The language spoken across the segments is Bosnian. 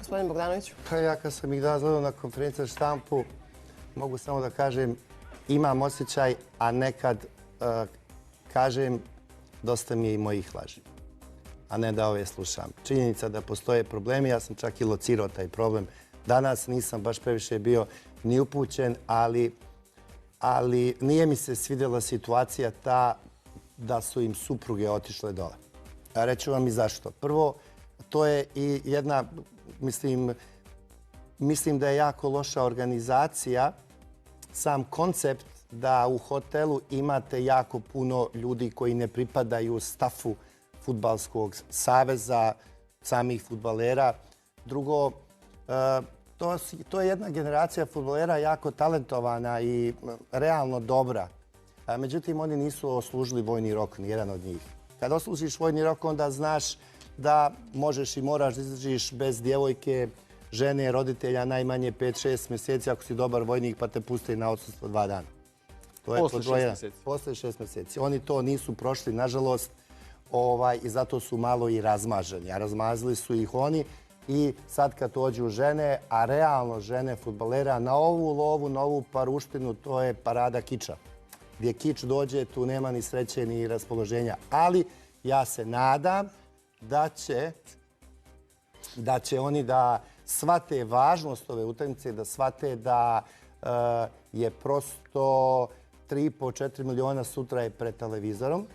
Gospodin Bogdanović. Pa ja kad sam ih gledao na konferenciji za štampu, mogu samo da kažem imam osjećaj, a nekad kažem dosta mi je i mojih laži, a ne da ove slušam. Činjenica da postoje problemi, ja sam čak i locirao taj problem. Danas nisam baš previše bio ni upućen, ali nije mi se svidjela situacija ta da su im supruge otišle dole. Reću vam i zašto. Prvo, to je i jedna, mislim da je jako loša organizacija, sam koncept da u hotelu imate jako puno ljudi koji ne pripadaju stafu Fudbalskog saveza, samih fudbalera. Drugo, to je jedna generacija fudbalera jako talentovana i realno dobra. Međutim, oni nisu oslužili vojni rok, nijedan od njih. Kad oslužiš vojni rok, onda znaš da možeš i moraš da izdržiš bez djevojke, žene, roditelja najmanje 5-6 mjeseci ako si dobar vojnik pa te pusti na odsustvo 2 dana. Posle 6 mjeseci. Posle 6 mjeseci. Oni to nisu prošli, nažalost, i zato su malo i razmaženi. A razmazili su ih oni i sad kad dođu žene, a realno žene fudbalera, na ovu lovu, na ovu paruštinu, to je parada kiča. Gdje kič dođe, tu nema ni sreće ni raspoloženja. Ali ja se nadam da će oni da shvate važnost ove utakmice, da shvate da je prosto 3,5-4 miliona sutra je pred televizorom,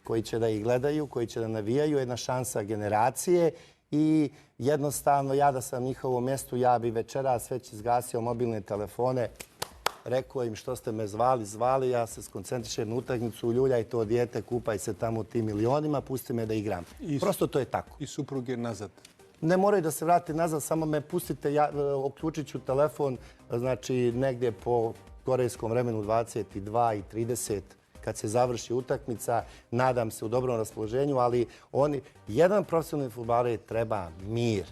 koji će da ih gledaju, koji će da navijaju, jedna šansa generacije i jednostavno ja da sam njihovo mjestu, ja bi večeras već izgasio mobilne telefone, rekao im što ste me zvali, ja se skoncentrišem na utakmicu, uljuljaj to dijete, kupaj se tamo u tim milionima, pusti me da igram. Prosto to je tako. I supruge nazad. Ne moraju da se vrati nazad, samo me pustite, uključit ću telefon, znači negdje po korejskom vremenu 22:30 kad se završi utakmica, nadam se u dobrom raspoloženju, ali jedan profesionalni fudbaler treba mir.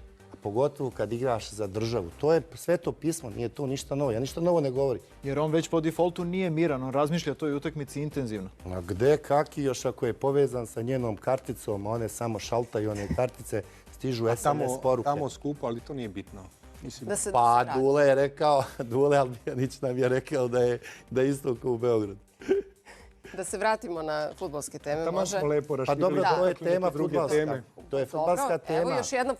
Pogotovo kad igraš za državu. To je sveto pismo, nije to ništa novo. Ja ništa novo ne govorim. Jer on već po defaultu nije miran, on razmišlja o toj utakmici intenzivno. A gde, kaki, još ako je povezan sa njenom karticom, one samo šaltaju one kartice, stižu SMS poruke. Tamo skupo, ali to nije bitno. Pa Dule je rekao, Dule Albijanić nam je rekao da je isto kao u Beogradu. Da se vratimo na fudbalske teme, Tamo može? smo lepo raširili. Pa dobro, to je tema fudbalska. To je fudbalska tema. Evo još jedna